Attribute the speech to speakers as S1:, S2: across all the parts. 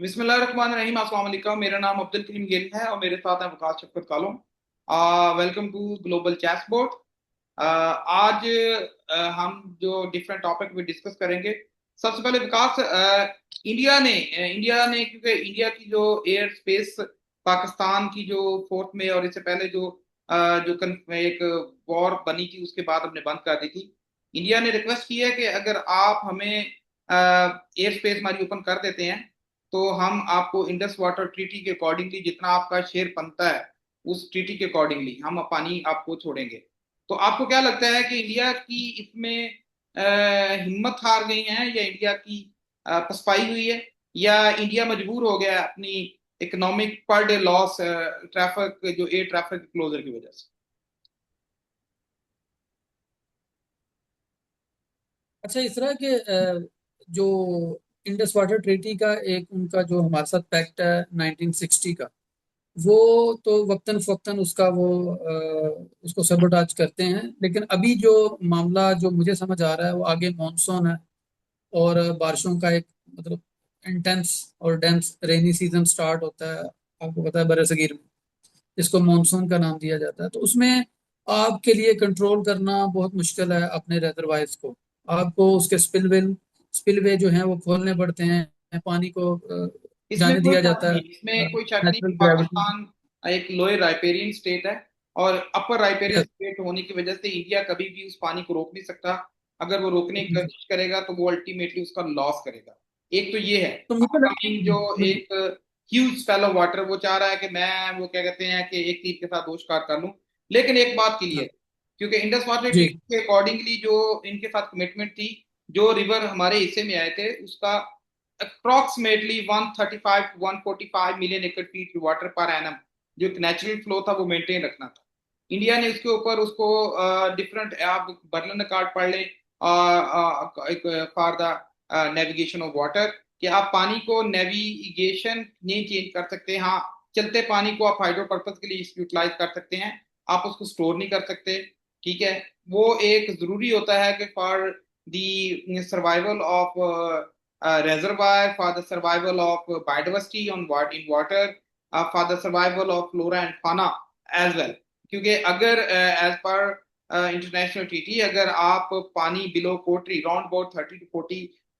S1: बिस्मिल्लाहिर्रहमानिर्रहीम। अस्सलाम वालेकुम। मेरा नाम अब्दुल करीम गिल है और मेरे साथ है Waqas Shafqat Kahlon. Welcome to global chess board. आज हम जो डिफरेंट टॉपिक पे डिस्कस करेंगे। सबसे पहले विकास, इंडिया ने क्योंकि इंडिया की जो एयर स्पेस पाकिस्तान की जो फोर्थ में और इससे पहले जो एक वॉर बनी थी उसके बाद हमने बंद कर दी थी। इंडिया ने रिक्वेस्ट की है कि अगर आप हमें एयर स्पेस हमारी ओपन कर देते हैं तो हम आपको इंडस वाटर ट्रीटी के अकॉर्डिंगली जितना आपका शेयर बनता है उस ट्रीटी के अकॉर्डिंगली हम पानी आपको छोड़ेंगे। तो आपको क्या लगता है कि इंडिया की इसमें हिम्मत हार गई है या इंडिया की पसपाई हुई है या इंडिया मजबूर हो गया है अपनी economic per day loss traffic जो एयर ट्रैफिक क्लोजर की वजह से।
S2: अच्छा, इस तरह के जो इंडस वाटर ट्रीटी का एक उनका जो हमारे साथ पैक्ट है 1960 का, वो तो वक्तन फवक्तन उसका वो उसको सबोटाज करते हैं। लेकिन अभी जो मामला जो मुझे समझ आ रहा है वो आगे मॉनसून है और बारिशों का एक मतलब इंटेंस और डेंस रेनी सीजन स्टार्ट होता है। आपको पता है बरसगीर में जिसको मॉनसून का नाम दिया जाता है, तो उसमें आपके लिए कंट्रोल करना बहुत मुश्किल है अपने रिजर्वायर्स को। आपको उसके स्पिलवे जो हैं वो खोलने पड़ते हैं, पानी को
S1: इसमें
S2: जाने
S1: कोई
S2: दिया
S1: शक
S2: जाता है
S1: नहीं, इसमें कोई शक नहीं कि
S2: नेचुरल ग्रेविटी।
S1: पाकिस्तान एक लोअर राइपेरियन स्टेट है और अपर राइपेरियन
S2: यस।
S1: स्टेट होने की वजह से इंडिया कभी भी उस पानी को रोक नहीं सकता। अगर वो रोकने की कोशिश करेगा तो वो अल्टीमेटली उसका लॉस करेगा। एक तो ये है
S2: तो मुझे
S1: अपकमिंग जो एक ह्यूज स्पैल ऑफ वाटर वो चाह रहा है कि मैं वो क्या कहते हैं कि एक तीर के साथ दो शिकार कर लूं। लेकिन एक बात क्लियर है, क्योंकि इंडस वाटर
S2: जी।
S1: ट्रीटी के अकॉर्डिंगली जो इनके साथ कमिटमेंट थी, जो रिवर हमारे हिस्से में आए थे उसका अप्रोक्सीमेटली 135 to 145 मिलियन एकड़ फीट वाटर पर एनम जो एक नेचुरल फ्लो था वो मेंटेन रखना था। इंडिया ने इसके ऊपर उसको डिफरेंट, आप बर्लिन कार्ड पढ़ लें for the navigation of water, कि आप पानी को नेविगेशन नहीं चेंज कर सकते। हाँ, चलते पानी को आप हाइड्रो पर्पज के लिए यूटिलाइज कर सकते हैं, आप उसको स्टोर नहीं कर सकते। ठीक है, वो एक जरूरी होता है कि for the survival of reservoir, for the survival of biodiversity on what in water, for the survival of flora and fauna as well। क्योंकि अगर एज पर इंटरनेशनल ट्रीटी अगर आप पानी बिलो पोर्ट्री round about 30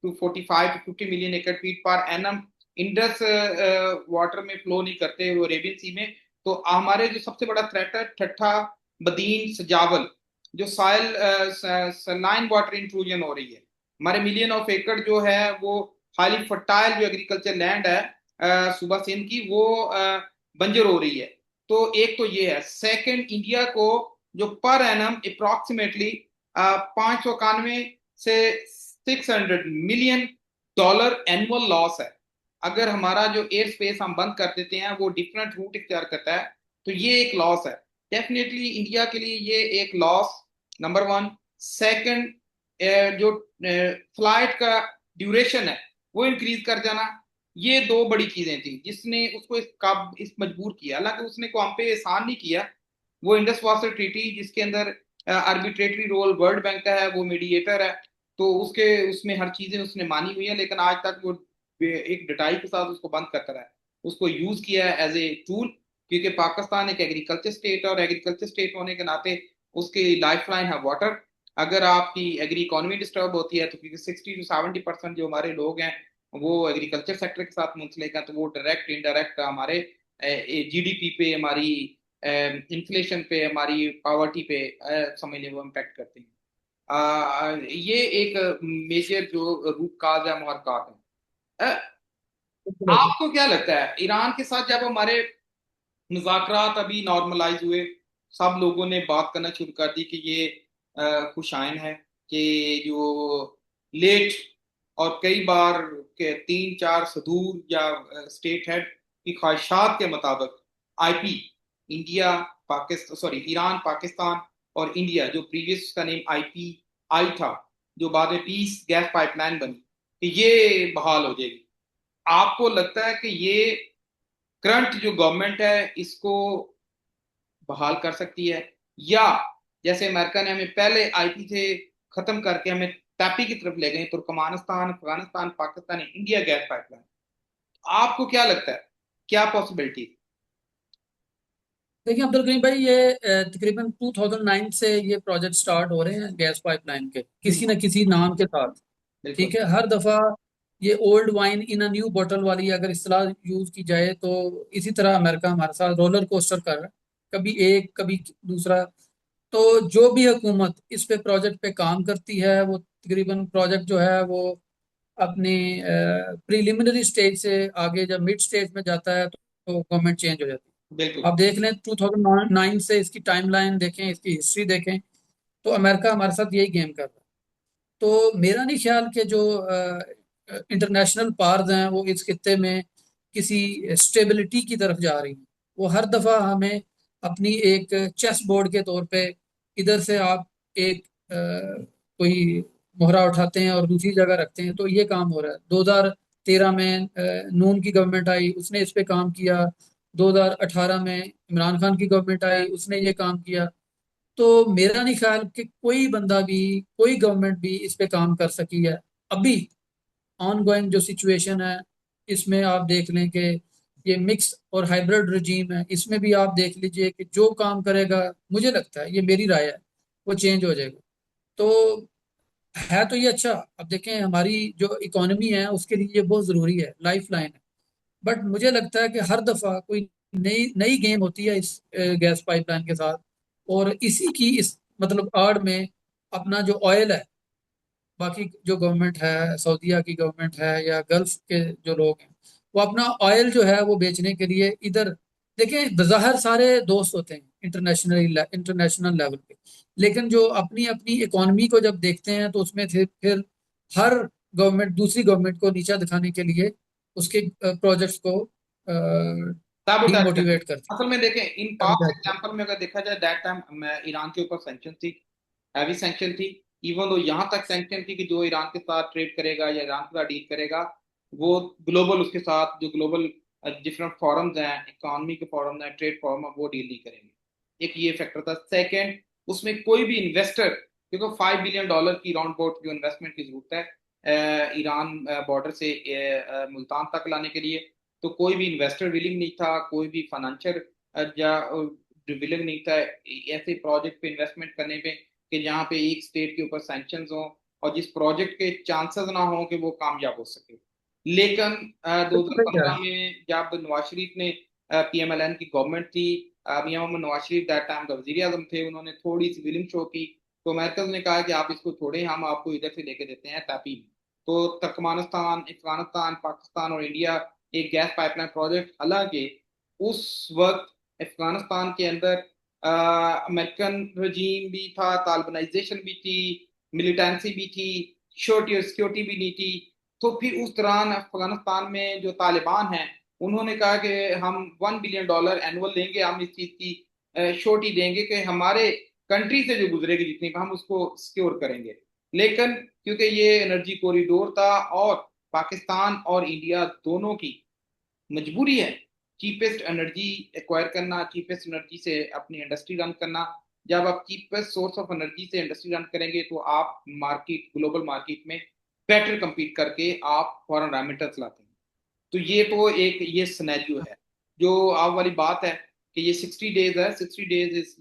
S1: to 45 to 50 million एकड़ feet पर एनम Indus water में फ्लो नहीं करते वो अरेबियन सी में, तो हमारे जो सबसे बड़ा थ्रेट है ठट्ठा बदीन सजावल, जो सॉइल सलाइन वाटर इंट्रूजन हो रही है। हमारे मिलियन ऑफ एकड़ जो है वो हाईली फर्टाइल जो एग्रीकल्चर लैंड है सूबा सिंध की, वो बंजर हो रही है। तो एक तो ये है। सेकंड, इंडिया को जो पर एनम अप्रोक्सीमेटली 591 से 600 मिलियन डॉलर एनुअल लॉस है। अगर हमारा जो एयर स्पेस हम बंद कर देते हैं वो डिफरेंट रूट इख्तियार करता है, तो ये एक लॉस है। डेफिनेटली इंडिया के लिए ये एक लॉस, नंबर वन। सेकंड, जो फ्लाइट का ड्यूरेशन है वो इंक्रीज कर जाना, ये दो बड़ी चीजें थी जिसने उसको इस मजबूर किया। हालांकि उसने को हम पे एहसान नहीं किया। वो इंडस वाटर ट्रीटी जिसके अंदर आर्बिट्रेटरी रोल वर्ल्ड बैंक का है, वो मीडिएटर है, तो उसके उसमें हर चीजें उसने मानी हुई है, लेकिन आज तक वो एक डटाई के साथ उसको बंद करता रहा है, उसको यूज किया है एज ए टूल। क्योंकि पाकिस्तान एक एग्रीकल्चर स्टेट है और एग्रीकल्चर स्टेट होने के नाते उसकी लाइफ लाइन है वाटर। अगर आपकी एग्री इकोनॉमी डिस्टर्ब होती है तो क्योंकि 60 to 70% जो हमारे लोग हैं वो एग्रीकल्चर सेक्टर के साथ मुंसलिक हैं, तो वो डायरेक्ट इनडायरेक्ट हमारे जीडीपी पे, हमारी इन्फ्लेशन पे, हमारी पॉवर्टी पे समझ लें वो इम्पेक्ट करती हैं। ये एक मेजर जो रूट काज है, मुहरकात है। आपको क्या लगता है ईरान के साथ जब हमारे मुज़ाकरात अभी नॉर्मलाइज हुए, सब लोगों ने बात करना शुरू कर दी कि ये खुशाइन है कि जो लेट और कई बार के तीन चार सदूर या स्टेट हेड की ख्वाहिशात के मुताबिक IP, India Pakistan, sorry Iran Pakistan और इंडिया, जो प्रीवियस का नेम आईपी आई था, जो बाद में पीस गैस पाइपलाइन बनी, कि ये बहाल हो जाएगी। आपको लगता है कि ये करंट जो गवर्नमेंट है इसको बहाल कर सकती है, या जैसे अमेरिका ने हमें पहले आईपी से खत्म करके हमें टैपी की तरफ ले गए, Turkmenistan, Afghanistan, Pakistan, India gas pipeline, आपको क्या लगता है, क्या पॉसिबिलिटी?
S2: देखिए अब्दुल करीम भाई, ये तकरीबन 2009 से ये प्रोजेक्ट स्टार्ट हो रहे हैं गैस पाइपलाइन के, किसी न
S1: बिल्कुल
S2: किसी नाम के साथ।
S1: बिल्कुल।
S2: ठीक है, हर दफा ये old wine in a new बोतल वाली अगर इस्तेलाह यूज की जाए, तो इसी तरह अमेरिका हमारे साथ रोलर कोस्टर कर रहा है, कभी एक कभी दूसरा। तो जो भी हुकूमत इस पे प्रोजेक्ट पे काम करती है, वो तकरीबन प्रोजेक्ट जो है वो अपनी प्रीलिमिनरी स्टेज से आगे जब मिड स्टेज में जाता है तो गवर्नमेंट चेंज हो जाती है।
S1: बिल्कुल
S2: आप देख लें 2009 से इसकी टाइमलाइन देखें, इसकी हिस्ट्री देखें, तो अमेरिका हमारे साथ यही गेम कर रहा है। तो मेरा नहीं ख्याल कि जो इंटरनेशनल पार्स हैं वो इस खित्ते में किसी स्टेबिलिटी की तरफ जा रही हैं। वो हर दफा हमें अपनी एक चेस बोर्ड के तौर पे, इधर से आप एक कोई मोहरा उठाते हैं और दूसरी जगह रखते हैं, तो ये काम हो रहा है। 2013 में नून की गवर्नमेंट आई, उसने इस पे काम किया। 2018 में इमरान खान की गवर्नमेंट आई, उसने ये काम किया। तो मेरा नहीं ख्याल कि कोई बंदा भी, कोई गवर्नमेंट भी इस पे काम कर सकी है अभी। ऑन गोइंग जो सिचुएशन है, इसमें आप देख लें कि ये मिक्स और हाइब्रिड रजीम है, इसमें भी आप देख लीजिए कि जो काम करेगा, मुझे लगता है, ये मेरी राय है, वो चेंज हो जाएगा। तो है तो ये अच्छा। अब देखें, हमारी जो इकोनॉमी है उसके लिए ये बहुत ज़रूरी है, लाइफ लाइन है। बट मुझे लगता है कि हर दफ़ा कोई नई नई गेम होती है इस गैस पाइपलाइन के साथ, और इसी की इस मतलब आड़ में अपना जो ऑयल है, बाकी जो गवर्नमेंट है, सऊदीया की गवर्नमेंट है या गल्फ के जो लोग हैं, वो अपना ऑयल जो है वो बेचने के लिए इधर, देखें बज़ाहिर सारे दोस्त होते हैं इंटरनेशनल लेवल पे, लेकिन जो अपनी अपनी इकोनॉमी को जब देखते हैं तो उसमें फिर हर गवर्नमेंट दूसरी गवर्नमेंट को नीचा दिखाने के लिए उसके प्रोजेक्ट्स को
S1: साबोटाज करती
S2: डीमोटिवेट
S1: है।
S2: करती
S1: असल में देखें, इन
S2: है।
S1: पास्ट एग्जांपल में अगर देखा जाए, दैट टाइम ईरान के ऊपर सैंक्शन थी, हैवी सैंक्शन थी। इवन वो यहाँ तक सैंक्शन थी कि जो ईरान के साथ ट्रेड करेगा या ईरान के साथ डील करेगा, वो ग्लोबल, उसके साथ जो ग्लोबल डिफरेंट फॉरम्स हैं, इकोनॉमी के फॉरम हैं, ट्रेड फॉरम है, वो डील नहीं करेंगे। एक ये फैक्टर था। सेकेंड, उसमें कोई भी इन्वेस्टर, क्योंकि $5 बिलियन की राउंड अबाउट जो इन्वेस्टमेंट की जरूरत है ईरान बॉर्डर से मुल्तान तक लाने के लिए, तो कोई भी इन्वेस्टर विलिंग नहीं था, कोई भी फाइनेंशियल या विलिंग नहीं था ऐसे प्रोजेक्ट पे इन्वेस्टमेंट करने पे कि जहाँ पे एक स्टेट के ऊपर सैंक्शन हो और जिस प्रोजेक्ट के चांसेस ना हो कि वो कामयाब हो सके। लेकिन
S2: बिल्कुल सही कह रहे
S1: 2015 में जब नवाज शरीफ ने PMLN की गवर्नमेंट थी, मियां मोहम्मद नवाज शरीफ दैट टाइम का वजीर आजम थे, उन्होंने थोड़ी सी विलिंग शो की, तो अमेरिका ने कहा कि आप इसको छोड़ें, हम आपको इधर से लेके देते हैं तापी में। तो तुर्कमानिस्तान, अफगानिस्तान, पाकिस्तान और इंडिया एक गैस पाइपलाइन प्रोजेक्ट, हालांकि उस वक्त अफगानिस्तान के अंदर अमेरिकन रजीम भी था, तालिबानाइजेशन भी थी, मिलिटेंसी भी थी, श्योरिटी और सिक्योरिटी भी नहीं थी। तो फिर उस दौरान अफगानिस्तान में जो तालिबान हैं, उन्होंने कहा कि हम $1 बिलियन एनुअल देंगे, हम इस चीज की श्योरिटी देंगे कि हमारे कंट्री से जो गुजरेगी जितनी, हम उसको सिक्योर करेंगे। लेकिन क्योंकि ये एनर्जी कॉरिडोर था और पाकिस्तान और इंडिया दोनों की मजबूरी है चीपेस्ट एनर्जी एक्वायर करना, चीपेस्ट एनर्जी से अपनी इंडस्ट्री रन करना। जब आप चीपेस्ट सोर्स ऑफ एनर्जी से इंडस्ट्री रन करेंगे तो आप मार्केट, ग्लोबल मार्केट में बेटर compete करके आप फॉरेन रेमिटेंस लाते हैं। तो ये तो एक ये सिनेरियो है। जो आप वाली बात है कि ये 60 डेज है, 60 डेज इज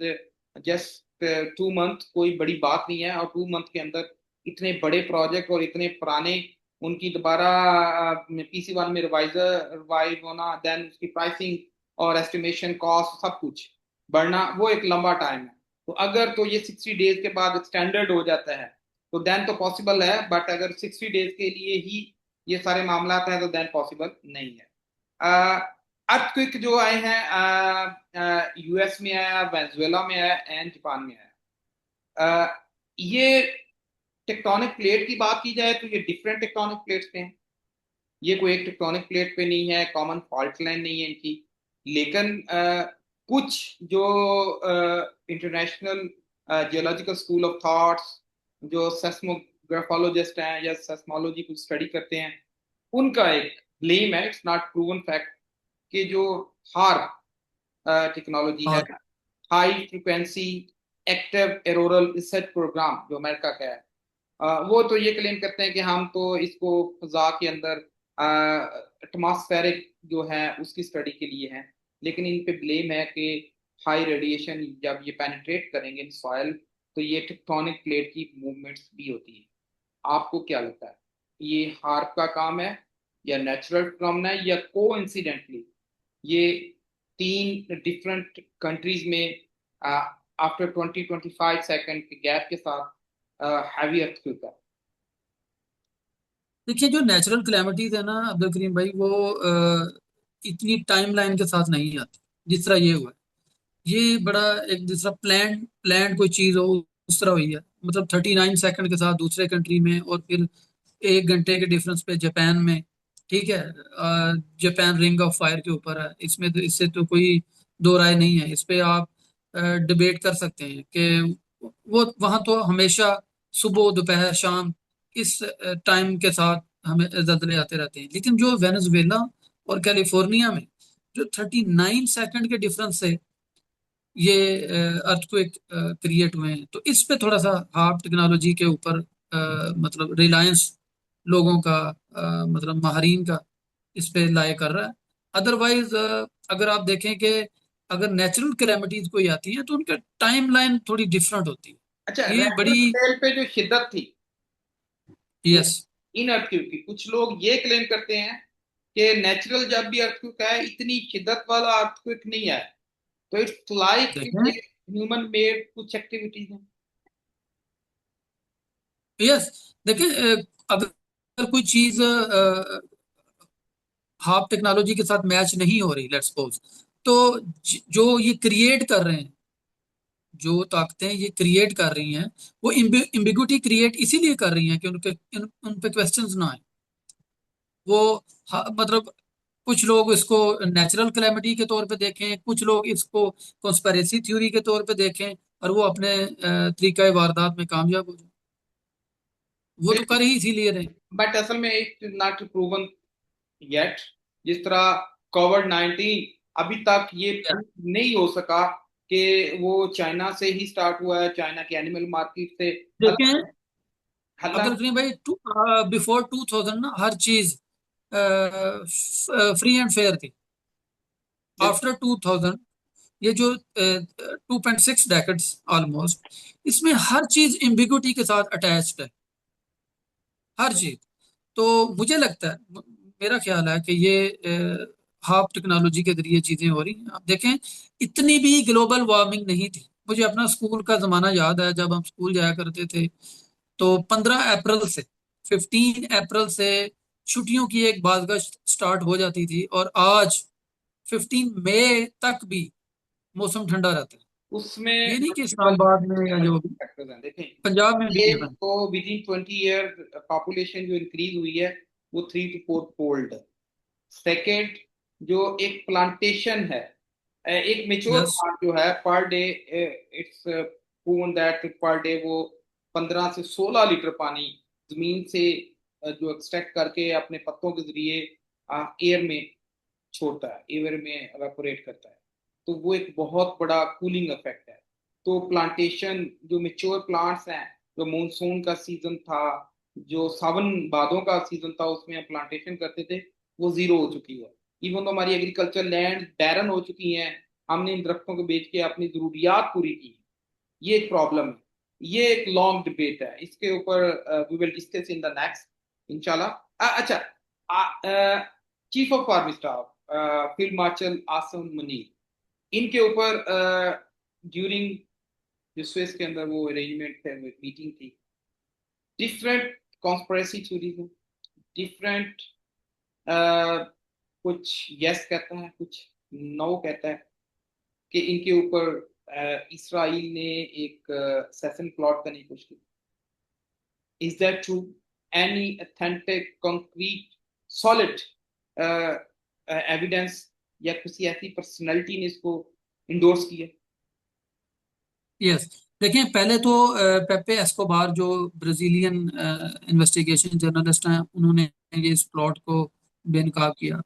S1: जस्ट 2 मंथ, कोई बड़ी बात नहीं है। और 2 मंथ के अंदर इतने बड़े प्रोजेक्ट और इतने पुराने, उनकी दोबारा PC1 में रिवाइव होना, देन उसकी प्राइसिंग और एस्टिमेशन कॉस्ट सब कुछ बढ़ना, वो एक लंबा टाइम है। तो अगर तो ये 60 डेज के बाद स्टैंडर्ड हो जाता है तो देन तो पॉसिबल है, बट अगर 60 डेज के लिए ही ये सारे मामला हैं तो देन पॉसिबल नहीं है। अर्थक्वेक जो आए हैं, US में आया, वेनेजुएला में आया एंड जापान में आया। ये टेक्टोनिक प्लेट की बात की जाए तो ये डिफरेंट टेक्टोनिक प्लेट्स पे हैं। ये कोई एक टेक्टोनिक प्लेट पे नहीं है, कॉमन फॉल्ट लाइन नहीं है इनकी। लेकिन कुछ जो international geological school of thoughts, जो सेस्मोग्राफोलॉजिस्ट हैं या सेस्मोलॉजी को स्टडी करते हैं, उनका एक ब्लेम है, इट्स नॉट प्रूवन फैक्ट, कि जो हार टेक्नोलॉजी है,
S2: और
S1: high frequency active auroral research program जो अमेरिका का है, वो तो ये क्लेम करते हैं कि हम तो इसको फजा के अंदर एटमॉस्फेरिक जो है उसकी स्टडी के लिए हैं, लेकिन इन पे ब्लेम है कि हाई रेडिएशन जब ये पेनिट्रेट करेंगे इन सॉइल तो ये टेक्टोनिक प्लेट की मूवमेंट्स भी होती है। आपको क्या लगता है, ये हार्प का काम है या नेचुरल फिनोमेना है या को इंसिडेंटली ये तीन डिफरेंट कंट्रीज में आफ्टर 20-25 सेकंड के गैप के साथ हैवी अर्थक्वेक है?
S2: देखिए, जो नेचुरल कैलेमिटीज है ना अब्दुल करीम भाई, वो इतनी टाइमलाइन के साथ नहीं आती जिस तरह ये हुआ है। ये बड़ा एक दूसरा प्लान कोई चीज हो उस तरह हुई है। मतलब 39 सेकंड के साथ दूसरे कंट्री में, और फिर 1 घंटे के डिफरेंस पे जापान में। ठीक है, जापान रिंग ऑफ फायर के ऊपर है। इसमें तो, इससे तो कोई दो राय नहीं है। इस पे आप डिबेट कर सकते हैं कि वो वहां तो हमेशा सुबह दोपहर शाम इस टाइम के साथ हमें जल्जले आते रहते हैं। लेकिन जो वेनेजुएला और कैलिफोर्निया में जो 39 सेकंड के डिफरेंस से ये अर्थक्वेक क्रिएट हुए हैं, तो इस पे थोड़ा सा हार्प टेक्नोलॉजी के ऊपर मतलब रिलायंस लोगों का, मतलब माहरीन का इस पे लाए कर रहा है। अदरवाइज अगर आप देखें कि अगर नेचुरल कैलेमिटीज कोई आती है तो उनका टाइमलाइन थोड़ी डिफरेंट होती
S1: अच्छा,
S2: है। ये
S1: रेक्टर
S2: बड़ी।
S1: स्केल पे जो शिद्दत थी वो
S2: यस।
S1: इन अर्थक्वेक की, कुछ लोग ये क्लेम करते हैं कि नेचुरल जब भी अर्थक्वेक है इतनी शिद्दत वाला अर्थक्वेक नहीं है, तो इट्स लाइक
S2: देखें।
S1: ह्यूमन मेड कुछ एक्टिविटीज हैं।
S2: यस। देखिए, अगर कोई चीज हाफ टेक्नोलॉजी के साथ मैच नहीं हो रही, लेट्स सपोज, तो जो ये क्रिएट कर रहे हैं, जो ताकतें ये क्रिएट कर रही हैं, वो इम्बिगुइटी क्रिएट इसीलिए कर रही हैं कि उन पे क्वेश्चंस ना आए। वो मतलब कुछ लोग इसको नेचुरल कैलेमिटी के तौर पे देखें, कुछ लोग इसको कॉन्स्पिरेसी थ्योरी के तौर पे देखें, और वो अपने तरीका वारदात में कामयाब हो जाए। वो तो कर ही इसीलिए रहे।
S1: बट असल में इट्स नॉट प्रूवन येट। जिस तरह कोविड 19 अभी तक ये
S2: Yeah.
S1: प्रूव नहीं हो सका कि वो चाइना से ही स्टार्ट हुआ है, चाइना के एनिमल मार्केट से।
S2: देखें
S1: हालांकि
S2: अब्दुल करीम भाई, बिफोर 2000 ना हर चीज फ्री एंड फेयर थी। आफ्टर 2000, ये जो 2.6 डेकेड्स ऑलमोस्ट, इसमें हर चीज एम्बिगुइटी के साथ अटैच्ड है, हर चीज। तो मुझे लगता है, मेरा ख्याल है कि ये हाफ टेक्नोलॉजी के जरिए चीजें हो रही हैं। आप देखें, इतनी भी ग्लोबल वार्मिंग नहीं थी। मुझे अपना स्कूल का जमाना याद है, जब हम स्कूल जाया करते थे, तो 15 अप्रैल से, 15 अप्रैल से छुट्टियों की एक बाज़गश्त स्टार्ट हो जाती थी, और आज 15 मई तक भी मौसम ठंडा रहता है।
S1: उसमें
S2: ये नहीं कि
S1: मल्टीपल
S2: इस्लामाबाद में या जो भी,
S1: फैक्टर्स हैं। देखें,
S2: पंजाब में भी
S1: ये
S2: है।
S1: तो विद इन 20 ईयर पॉपुलेशन जो इंक्रीज हुई है वो 3 to 4 फोल्ड। सेकेंड, जो एक प्लांटेशन है, एक मेच्योर
S2: यस।
S1: प्लांट जो है per day, it's proven that per day वो 15 से 16 लीटर पानी जमीन से जो एक्सट्रैक्ट करके अपने पत्तों के जरिए एयर में छोड़ता है, एयर में एवेपोरेट करता है। तो वो एक बहुत बड़ा कूलिंग इफेक्ट है। तो प्लांटेशन जो मेच्योर प्लांट्स हैं, जो मानसून का सीजन था, जो सावन भादों का सीजन था उसमें हम प्लांटेशन करते थे, वो जीरो हो चुकी है। इवन तो हमारी एग्रीकल्चर लैंड बैरन हो चुकी हैं, हमने इन दरख्तों को बेच के अपनी जरूरियात पूरी की। ये एक प्रॉब्लम है। ये एक लॉन्ग डिबेट है, इसके ऊपर we will discuss in the next इंशाल्लाह। अच्छा, chief of army staff field marshal Asim Munir, इनके ऊपर ड्यूरिंग जो स्विस के अंदर वो अरेंजमेंट थे, मीटिंग थी, डिफरेंट कॉन्स्पिरेसी थ्योरीज हैं, डिफरेंट, कुछ यस कहता है कुछ नो कहता है कि इनके ऊपर इसराइल ने एक सेशन प्लॉट करने की कोशिश की। Is that true? Any authentic concrete solid evidence या किसी ऐसी पर्सनैलिटी ने इसको इंडोर्स किया?
S2: यस। देखिए, पहले तो पेपे एस्कोबार, जो ब्राजीलियन इन्वेस्टिगेशन जर्नलिस्ट हैं, उन्होंने ये इस प्लॉट को बेनकाब किया।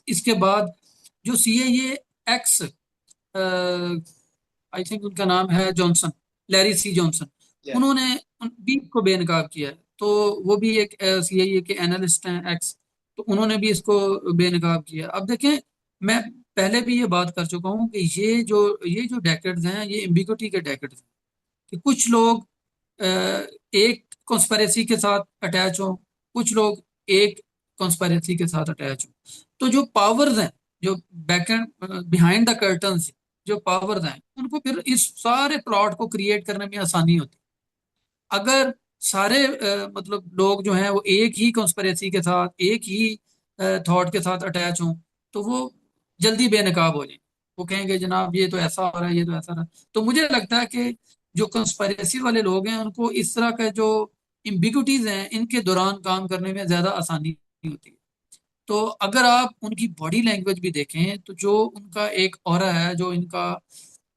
S2: इसके बाद जो सीआईए एक्स, आई थिंक उनका नाम है जॉनसन, लैरी सी जॉनसन,
S1: यस।
S2: उन्होंने भी इसको बेनकाब किया है। तो वो भी एक सीआईए के एनालिस्ट हैं, एक्स। तो उन्होंने भी इसको बेनकाब किया। अब देखें, मैं पहले भी ये बात कर चुका हूँ कि ये जो डेकेड्स हैं, ये एम्बिगुइटी के डेकेड्स हैं, कि कुछ लोग अ, एक कॉन्स्पिरेसी के साथ अटैच हों, कुछ लोग एक कॉन्स्पिरेसी के साथ अटैच हों। तो जो पावर्स हैं, जो back and behind the curtains जो पावर्स हैं, उनको फिर इस सारे प्लॉट को क्रिएट करने में आसानी होती है। अगर सारे मतलब लोग जो हैं वो एक ही कॉन्स्पिरेसी के साथ, एक ही थॉट के साथ अटैच हों, तो वो जल्दी बेनकाब हो जाए। वो कहेंगे जनाब ये तो ऐसा हो रहा है, ये तो ऐसा हो रहा है। तो मुझे लगता है कि जो कंस्पिरेसी वाले लोग हैं, उनको इस तरह के जो इम्बिगुइटीज हैं, इनके दौरान काम करने में ज्यादा आसानी होती है। तो अगर आप उनकी बॉडी लैंग्वेज भी देखें, तो जो उनका एक ऑरा है, जो इनका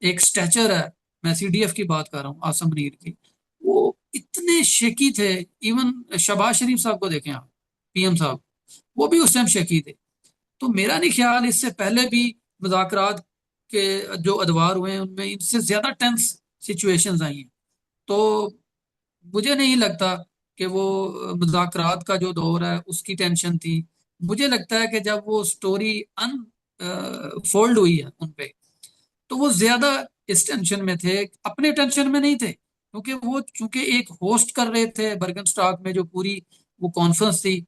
S2: एक स्टैचर है, मैं सीडीएफ की बात कर रहा हूँ, आसम मुनीर की, वो इतने शेकी थे। इवन शहबाज शरीफ साहब को देखें आप, पीएम साहब, वो भी उस टाइम शेकी थे। तो मेरा नहीं ख्याल इससे पहले भी मुज़ाकरात के जो अदवार हुए हैं, उनमें इनसे ज्यादा टेंस सिचुएशंस आई हैं। तो मुझे नहीं लगता कि वो मुज़ाकरात का जो दौर है उसकी टेंशन थी। मुझे लगता है कि जब वो स्टोरी अन फोल्ड हुई है उन पे, तो वो ज्यादा इस टेंशन में थे, अपने टेंशन में नहीं थे, क्योंकि वो चूंकि एक होस्ट कर रहे थे बर्गन स्टॉक में जो पूरी वो कॉन्फ्रेंस थी।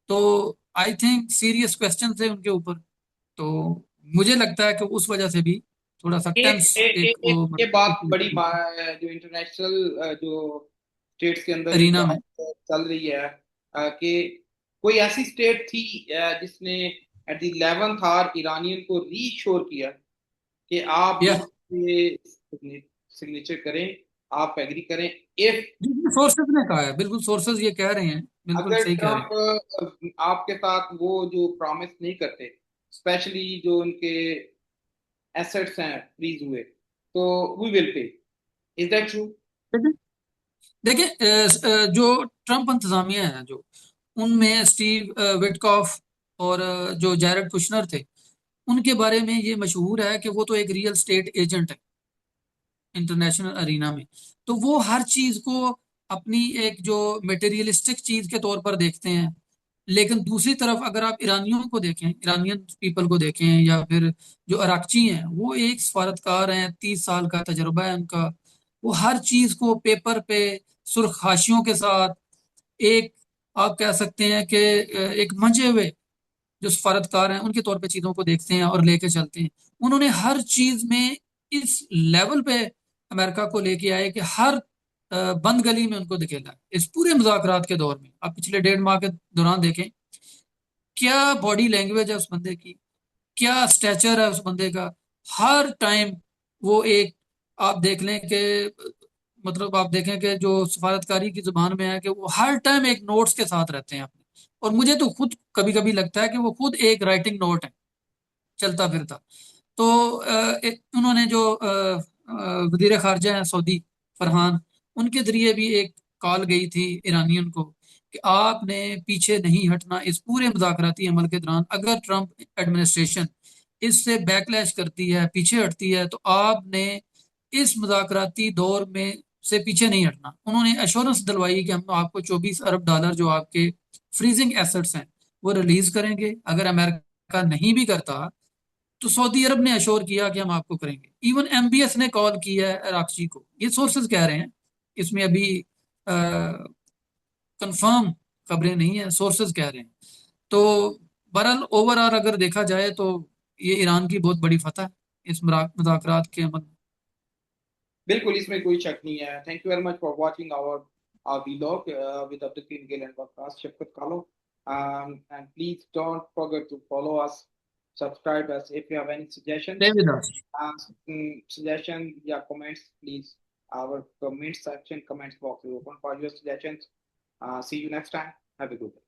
S2: तो आई थिंक सीरियस क्वेश्चन थे उनके ऊपर। तो मुझे लगता है कि उस वजह से भी थोड़ा सा टेंस एक वो
S1: ये बात बड़ी
S2: मतलब
S1: जो इंटरनेशनल जो स्टेट्स के अंदर ये
S2: अरीना में।
S1: बात चल रही है कि कोई ऐसी स्टेट थी जिसने at the 11th hour Iranian को रीश्योर किया कि आप
S2: या
S1: इस पे सिग्नेचर करें, आप एग्री करें। इफ
S2: सोर्सेज ने कहा है, बिल्कुल सोर्सेज ये कह रहे हैं, बिल्कुल
S1: अगर
S2: सही कह रहे
S1: ट्रम्प
S2: हैं।
S1: आपके साथ वो जो प्रॉमिस नहीं करते, स्पेशली जो उनके एसेट्स हैं फ्रीज हुए, तो we will pay. Is that true?
S2: देखिए जो ट्रम्प इंतजामिया है, जो उनमें स्टीव विटकॉफ और जो जैरेड कुशनर थे, उनके बारे में ये मशहूर है कि वो तो एक रियल स्टेट एजेंट है इंटरनेशनल अरीना में। तो वो हर चीज को अपनी एक जो मटेरियलिस्टिक चीज के तौर पर देखते हैं। लेकिन दूसरी तरफ अगर आप ईरानियों को देखें, ईरानियन पीपल को देखें, या फिर जो अराकची हैं, वो एक सफारतकार हैं, 30 साल का तजुर्बा है उनका। वो हर चीज को पेपर पे सुर्ख हाशियों के साथ, एक आप कह सकते हैं कि एक मंजे हुए जो सफारतकार हैं उनके तौर पे चीजों को देखते हैं और लेके चलते हैं। उन्होंने हर चीज में इस लेवल पे अमेरिका को लेके आए कि हर बंद गली में उनको दिखेगा। इस पूरे मुज़ाकरात के दौर में आप पिछले 1.5 माह के दौरान देखें, क्या बॉडी लैंग्वेज है उस बंदे की, क्या स्टैचर है उस बंदे का। हर टाइम वो एक, आप देख लें कि मतलब आप देखें कि जो सफारतकारी की जुबान में है कि वो हर टाइम एक नोट्स के साथ रहते हैं अपने। और मुझे तो खुद कभी कभी लगता है कि वो खुद एक राइटिंग नोट है, चलता फिरता। तो उन्होंने जो वजीर खारजा हैं सऊदी, फरहान, उनके जरिए भी एक कॉल गई थी ईरानियन को कि आपने पीछे नहीं हटना इस पूरे मुज़ाकराती अमल के दौरान। अगर ट्रंप एडमिनिस्ट्रेशन इससे बैकलैश करती है, पीछे हटती है, तो आपने इस मुज़ाकराती दौर में से पीछे नहीं हटना। उन्होंने एश्योरेंस दिलवाई कि हम आपको 24 अरब डॉलर जो आपके फ्रीजिंग एसेट्स हैं वो रिलीज करेंगे। अगर अमेरिका नहीं भी करता, तो सऊदी अरब ने अश्योर किया कि हम आपको करेंगे। इवन एमबीएस ने कॉल किया है अराक्ची को, ये सोर्सेज कह रहे हैं, इसमें अभी कंफर्म खबरें नहीं है, सोर्सेज कह रहे हैं। तो बहरहाल ओवरऑल अगर देखा जाए तो ये ईरान की बहुत बड़ी फतह है इस मुज़ाकरात के अमल में।
S1: बिल्कुल, इसमें कोई शक नहीं है। Thank you very much for watching our vlog with Abdul Gill and podcast Shafkat Kalo. And please don't forget to follow us, subscribe us. If you have any suggestions,
S2: Devidas,
S1: suggestion, yeah, comments, please. Our comment section, comments box is open for your suggestions. See you next time. Have a good day.